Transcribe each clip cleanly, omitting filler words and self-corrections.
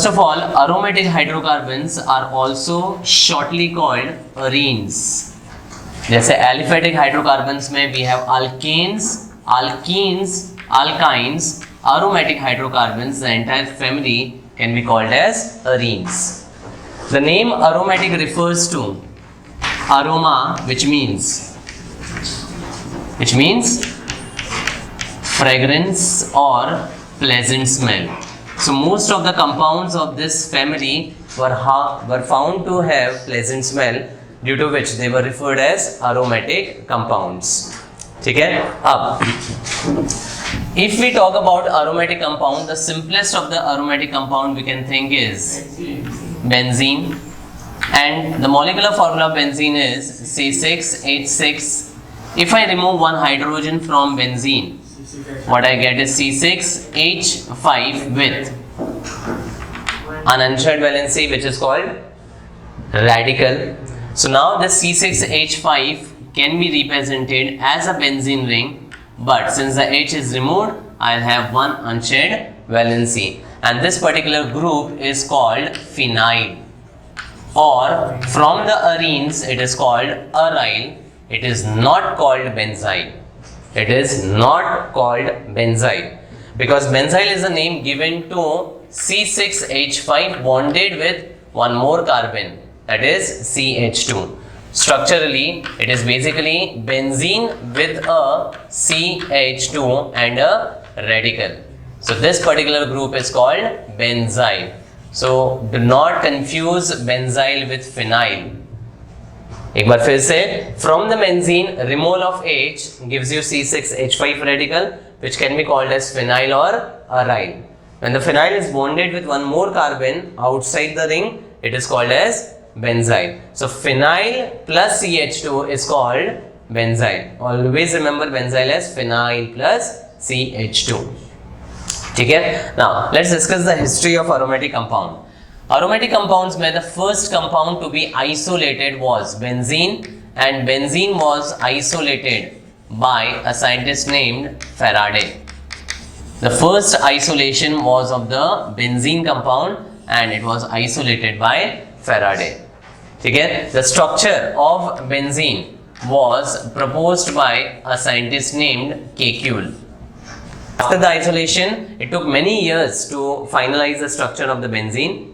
First of all, aromatic hydrocarbons are also shortly called arenes. जैसे aliphatic hydrocarbons में we have alkanes, alkenes, alkynes. Aromatic hydrocarbons, the entire family can be called as arenes. The name aromatic refers to aroma, which means fragrance or pleasant smell. So most of the compounds of this family were found to have pleasant smell, due to which they were referred as aromatic compounds. ठीक है? अब if we talk about aromatic compound, the simplest of the aromatic compound we can think is benzene, and the molecular formula of benzene is C6H6. If I remove one hydrogen from benzene, what I get is C6H5 with an unshared valency, which is called radical. So now this C6H5 can be represented as a benzene ring, but since the H is removed, I'll have one unshared valency, and this particular group is called phenyl, or from the arenes it is called aryl. It is not called benzyl. It is not called benzyl because benzyl is a name given to C6H5 bonded with one more carbon, that is CH2. Structurally, it is basically benzene with a CH2 and a radical. So this particular group is called benzyl. So do not confuse benzyl with phenyl. एक बार फिर से, from the benzene, removal of H gives you C6H5 radical, which can be called as phenyl or aryl. When the phenyl is bonded with one more carbon outside the ring, it is called as benzyl. So phenyl plus CH2 is called benzyl. Always remember benzyl as phenyl plus CH2. Okay? Now let's discuss the history of aromatic compound. Aromatic compounds में the first compound to be isolated was benzene, and benzene was isolated by a scientist named Faraday. The first isolation was of the benzene compound and it was isolated by Faraday. Okay? The structure of benzene was proposed by a scientist named Kekulé. After the isolation, it took many years to finalize the structure of the benzene.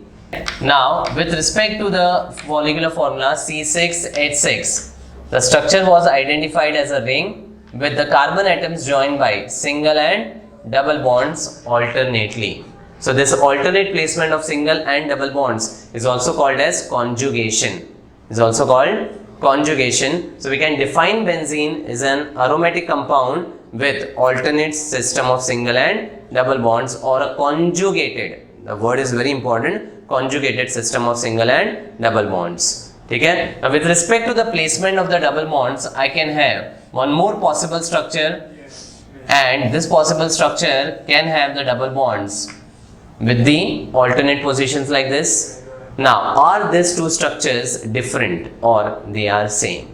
Now, with respect to the molecular formula C6H6, the structure was identified as a ring with the carbon atoms joined by single and double bonds alternately. So this alternate placement of single and double bonds is also called as conjugation. So we can define benzene as an aromatic compound with alternate system of single and double bonds, or a conjugated, the word is very important, conjugated system of single and double bonds. Okay? Now with respect to the placement of the double bonds, I can have one more possible structure, and this possible structure can have the double bonds with the alternate positions like this. Now, are these two structures different or they are same?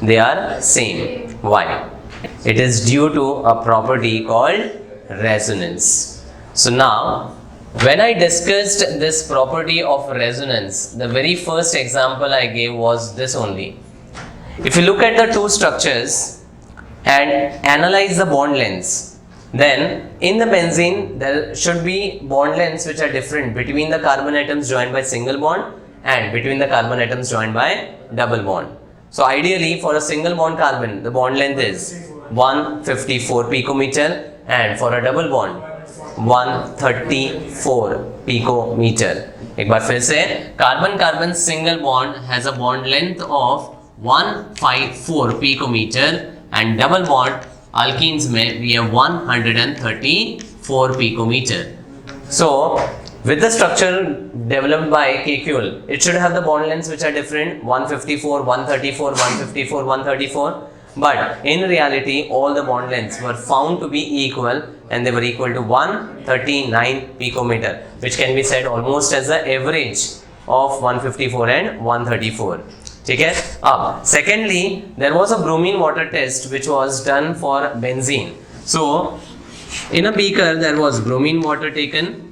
They are same. Why? It is due to a property called resonance. So now, when I discussed this property of resonance, the very first example I gave was this only. If you look at the two structures and analyze the bond lengths, then in the benzene there should be bond lengths which are different between the carbon atoms joined by single bond and between the carbon atoms joined by double bond. So ideally for a single bond carbon, the bond length is 154 picometer, and for a double bond 134 picometer. एक बार फिर से, carbon carbon single bond has a bond length of 154 picometer, and double bond alkenes में we have 134 picometer. So with the structure developed by Kekulé, it should have the bond lengths which are different, 154, 134, 154, 134. But in reality, all the bond lengths were found to be equal, and they were equal to 139 picometer, which can be said almost as the average of 154 and 134. Okay? Secondly, there was a bromine water test which was done for benzene. So In a beaker there was bromine water taken,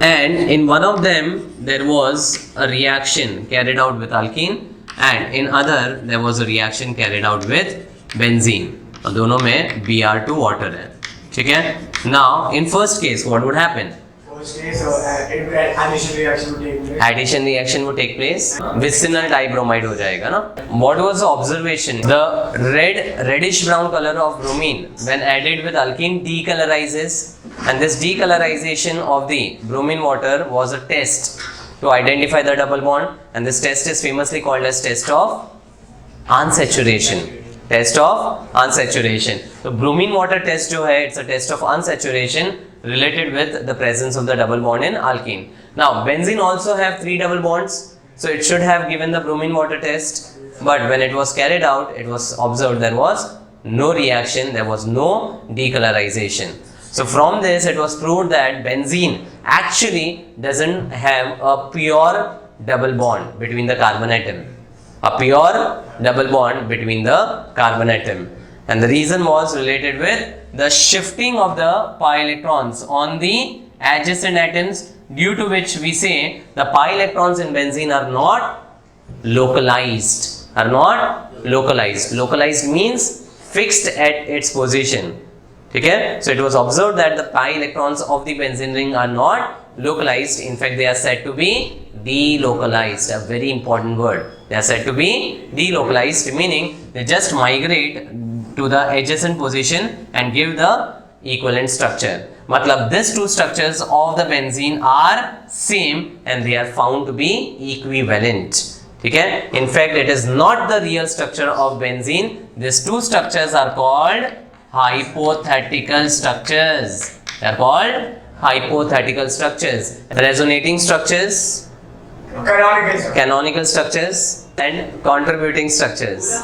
and in one of them there was a reaction carried out with alkene, and in other there was a reaction carried out with benzene. और दोनों में Br2 water है, ठीक है. Now in first case what would happen? Addition reaction would take place. Vicinal dibromide हो जाएगा ना. What was the observation? The reddish brown color of bromine when added with alkene decolorizes, and this decolorization of the bromine water was a test to identify the double bond, and this test is famously called as test of unsaturation. Test of unsaturation. So bromine water test जो है, it's a test of unsaturation related with the presence of the double bond in alkene. Now benzene also have 3 double bonds, so it should have given the bromine water test, but when it was carried out, it was observed there was no reaction, there was no decolorization. So from this it was proved that benzene actually doesn't have a pure double bond between the carbon atom. A pure double bond between the carbon atom. And the reason was related with the shifting of the pi electrons on the adjacent atoms, due to which we say the pi electrons in benzene are not localized. Localized means fixed at its position. Okay? So it was observed that the pi electrons of the benzene ring are not localized. In fact, they are said to be delocalized. A very important word. They are said to be delocalized, meaning they just migrate to the adjacent position and give the equivalent structure. Matlab, these two structures of the benzene are same and they are found to be equivalent. Okay? In fact, it is not the real structure of benzene. These two structures are called hypothetical structures. They are called hypothetical structures. Resonating structures, canonical structures, and contributing structures.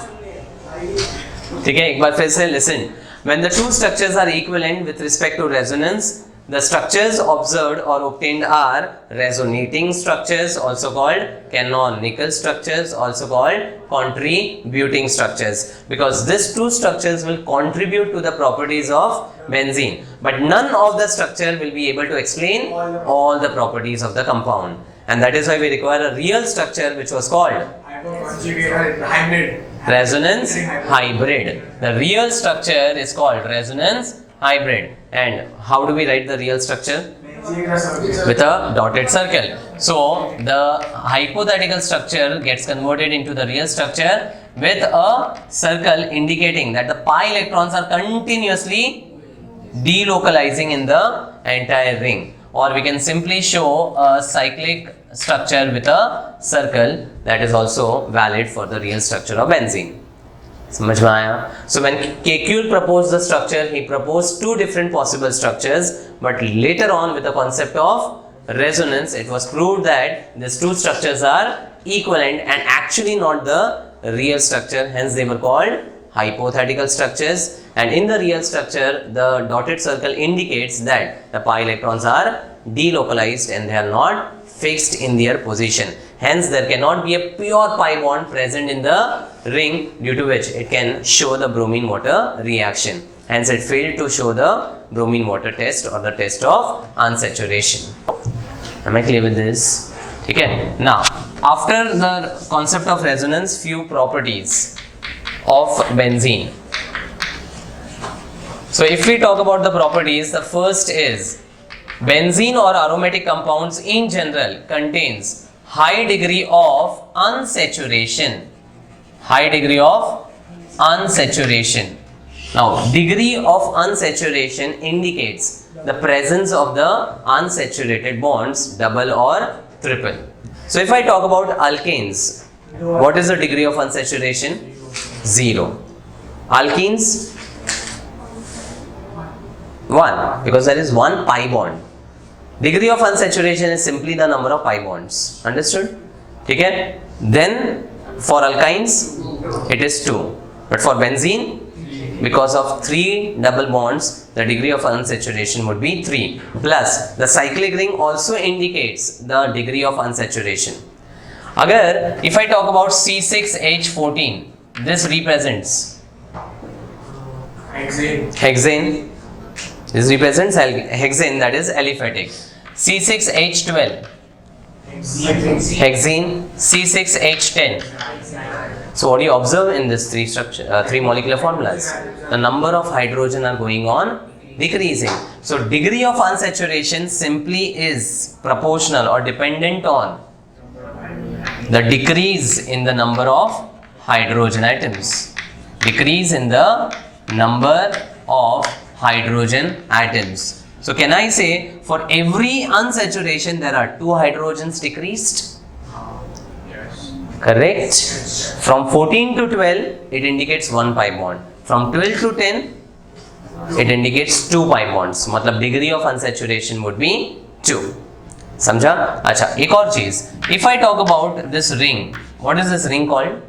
ठीक है, एक बार फिर से listen. When the two structures are equivalent with respect to resonance, the structures observed or obtained are resonating structures, also called canonical structures, also called contributing structures, because these two structures will contribute to the properties of benzene, but none of the structure will be able to explain all the properties of the compound, and that is why we require a real structure which was called resonance hybrid. The real structure is called resonance hybrid. And how do we write the real structure? With a dotted circle. So the hypothetical structure gets converted into the real structure with a circle indicating that the pi electrons are continuously delocalizing in the entire ring. Or we can simply show a cyclic structure with a circle. That is also valid for the real structure of benzene. समझ में आया? So when Kekule proposed the structure, he proposed two different possible structures, but later on with the concept of resonance, it was proved that these two structures are equivalent and actually not the real structure, hence they were called hypothetical structures. And in the real structure, the dotted circle indicates that the pi electrons are delocalized and they are not fixed in their position. Hence, there cannot be a pure pi bond present in the ring, due to which it can show the bromine water reaction. Hence, it failed to show the bromine water test or the test of unsaturation. Am I clear with this? Okay. Now, after the concept of resonance, few properties of benzene. So, if we talk about the properties, the first is benzene or aromatic compounds in general contains high degree of unsaturation. High degree of unsaturation. Now, degree of unsaturation indicates the presence of the unsaturated bonds, double or triple. So, if I talk about alkanes, what is the degree of unsaturation? 0. Alkenes? 1, because there is one pi bond. Degree of unsaturation is simply the number of pi bonds. Understood? Okay? Then for alkynes it is 2. But for benzene, because of 3 double bonds, the degree of unsaturation would be 3. Plus the cyclic ring also indicates the degree of unsaturation. Agar, if I talk about C6H14, this represents hexane. This represents hexane, that is aliphatic. C6H12, hexene. C6H10. So what do you observe in this three molecular formulas? The number of hydrogen are going on decreasing. So degree of unsaturation simply is proportional or dependent on the decrease in the number of hydrogen atoms. Decrease in the number of hydrogen atoms. So can I say for every unsaturation there are 2 hydrogens decreased? Yes. Correct? From 14 to 12 it indicates 1 pi bond. From 12 to 10 it indicates 2 pi bonds. मतलब degree of unsaturation would be 2. समझा? अच्छा, एक और चीज, if I talk about this ring, what is this ring called?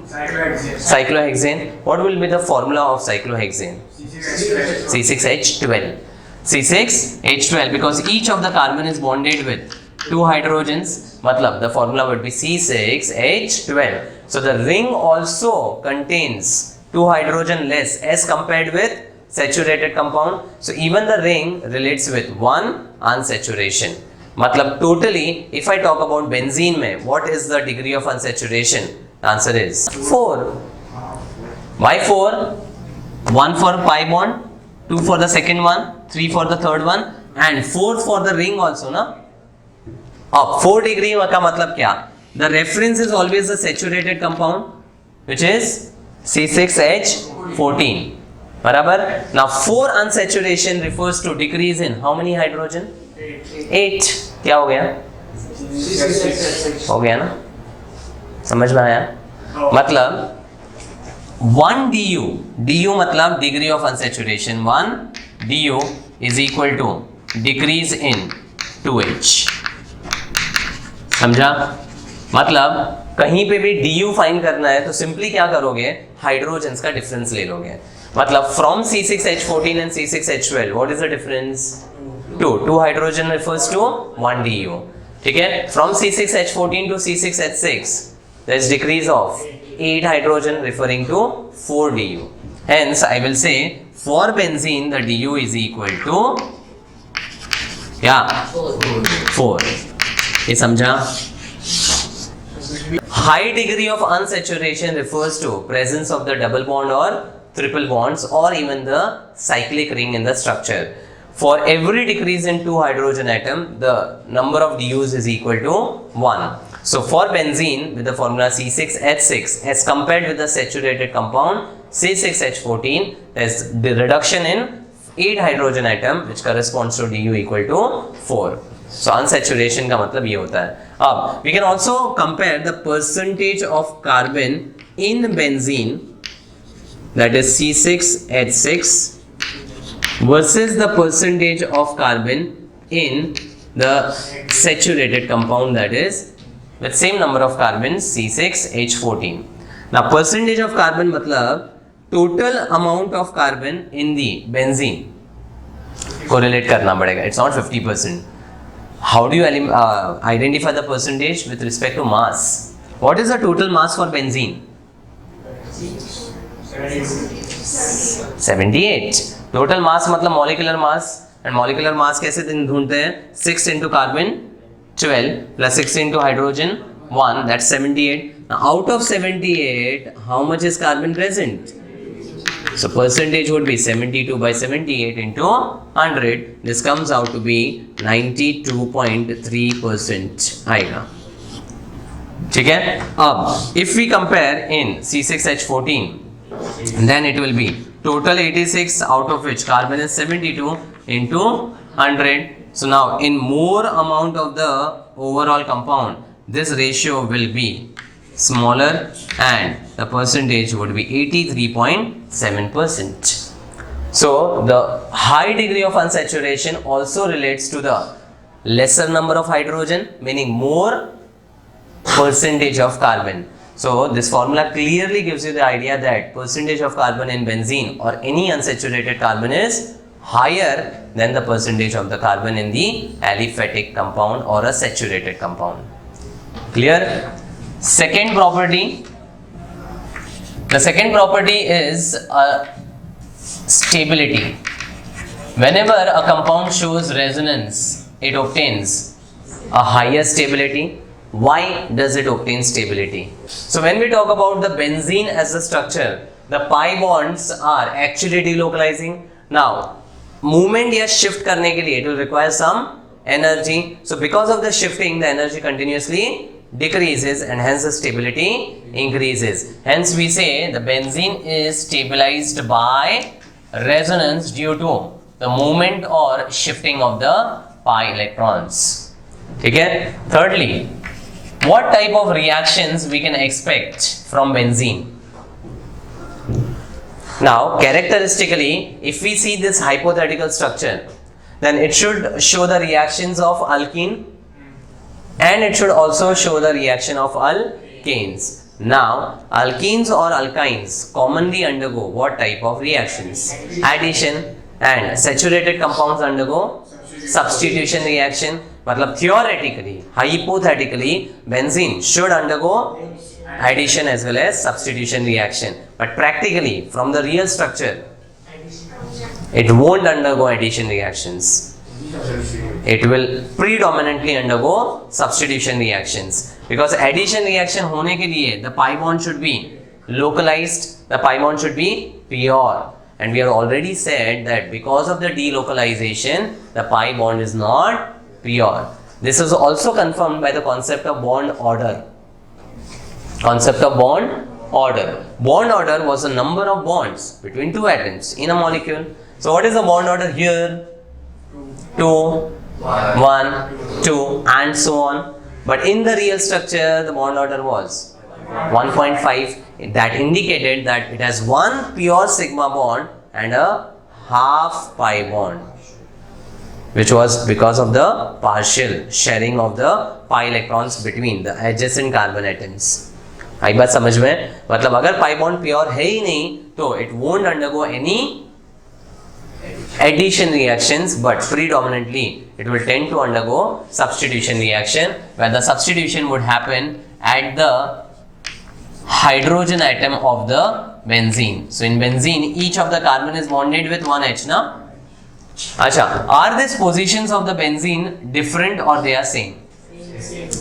Cyclohexane. Cyclohexane. What will be the formula of cyclohexane? C6H12. C6H12, because each of the carbon is bonded with 2 hydrogens, matlab the formula would be C6H12. So the ring also contains 2 hydrogen less as compared with saturated compound. So even the ring relates with 1 unsaturation. Matlab totally, if I talk about benzene mein, what is the degree of unsaturation? The answer is 4. Why 4? 1 for pi bond, 2 for the second one, 3 for the third one, and 4 for the ring also, na? Ab 4 degree ka matlab kya? The reference is always the saturated compound, which is C6H14. Barabar? Now 4 unsaturation refers to decrease in how many hydrogen? 8. क्या हो गया? हो गया ना? समझ में आया? मतलब 1 du मतलब degree of unsaturation, 1 du is equal to decrease in 2H. समझा? मतलब कहीं पे भी du फाइंड करना है तो सिंपली क्या करोगे? हाइड्रोजन्स का डिफरेंस ले लोगे. मतलब from C6H14 and C6H12, what is the difference? 2 hydrogen refers to 1 du. ठीक है? From C6H14 to C6H6, there is decrease of 8 hydrogen referring to 4 du. Hence, I will say for benzene the du is equal to 4. ये समझा? High degree of unsaturation refers to presence of the double bond or triple bonds or even the cyclic ring in the structure. For every decrease in 2 hydrogen atom, the number of DUs is equal to 1. So for benzene with the formula C6H6 as compared with the saturated compound C6H14, there is the reduction in 8 hydrogen atom which corresponds to DU equal to 4. So unsaturation का मतलब ये होता है. अब we can also compare the percentage of carbon in benzene, that is C6H6, versus the percentage of carbon in the saturated compound, that is with same number of carbons C6H14. Now percentage of carbon मतलब total amount of carbon in the benzene correlate करना पड़ेगा. It's not 50%. How do you identify the percentage with respect to mass? What is the total mass for benzene? 78. Total mass मतलब molecular mass, and molecular mass कैसे ढूंढते हैं? 6 into carbon 12 plus 6 into hydrogen 1, that's 78. Now out of 78, how much is carbon present? So percentage would be 72 by 78 into 100. This comes out to be 92.3% आएगा. ठीक है? अब if we compare in C6H14, then it will be total 86, out of which carbon is 72 into 100. So now in more amount of the overall compound, this ratio will be smaller and the percentage would be 83.7%. So the high degree of unsaturation also relates to the lesser number of hydrogen, meaning more percentage of carbon. So this formula clearly gives you the idea that percentage of carbon in benzene or any unsaturated carbon is higher than the percentage of the carbon in the aliphatic compound or a saturated compound. Clear? Second property. The second property is stability. Whenever a compound shows resonance, it obtains a higher stability. Why does it obtain stability? So when we talk about the benzene as a structure, the pi bonds are actually delocalizing. Now, movement या shift करने के लिए it will require some energy. So because of the shifting, the energy continuously decreases and hence the stability increases. Hence we say the benzene is stabilized by resonance due to the movement or shifting of the pi electrons. Okay? Thirdly, what type of reactions we can expect from benzene? Now, characteristically, if we see this hypothetical structure, then it should show the reactions of alkene and it should also show the reaction of alkanes. Now, alkenes or alkynes commonly undergo what type of reactions? Addition, and saturated compounds undergo substitution reaction. मतलब theoretically, hypothetically, benzene should undergo addition as well as substitution reaction. But practically, from the real structure, it won't undergo addition reactions. It will predominantly undergo substitution reactions. Because addition reaction होने के लिए, the pi bond should be localized, the pi bond should be pure. And we have already said that because of the delocalization, the pi bond is not pure. This is also confirmed by the concept of bond order. Concept of bond order. Bond order was the number of bonds between two atoms in a molecule. So what is the bond order here? 2, 1, 2 and so on. But in the real structure, the bond order was 1.5. That indicated that it has one pure sigma bond and a half pi bond, which was because of the partial sharing of the pi electrons between the adjacent carbon atoms. आई बात समझ में? मतलब अगर pi bond pure है ही नहीं तो it won't undergo any addition reactions, but predominantly it will tend to undergo substitution reaction, where the substitution would happen at the hydrogen atom of the benzene. So in benzene, each of the carbon is bonded with one H, na? Acha, are these positions of the benzene different or they are same?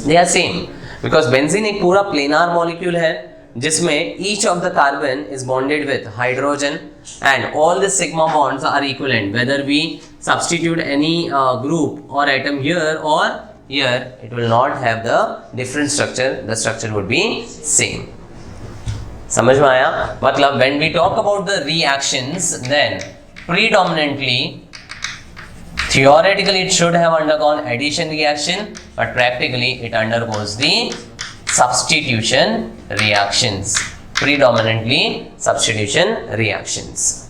They are same, because benzene एक पूरा planar molecule है जिसमें each of the carbon is bonded with hydrogen and all the sigma bonds are equivalent. Whether we substitute any group or atom here or here, it will not have the different structure. The structure would be same. समझ में आया? मतलब when we talk about the reactions, then predominantly theoretically it should have undergone addition reaction, but practically it undergoes the substitution reactions. Predominantly substitution reactions.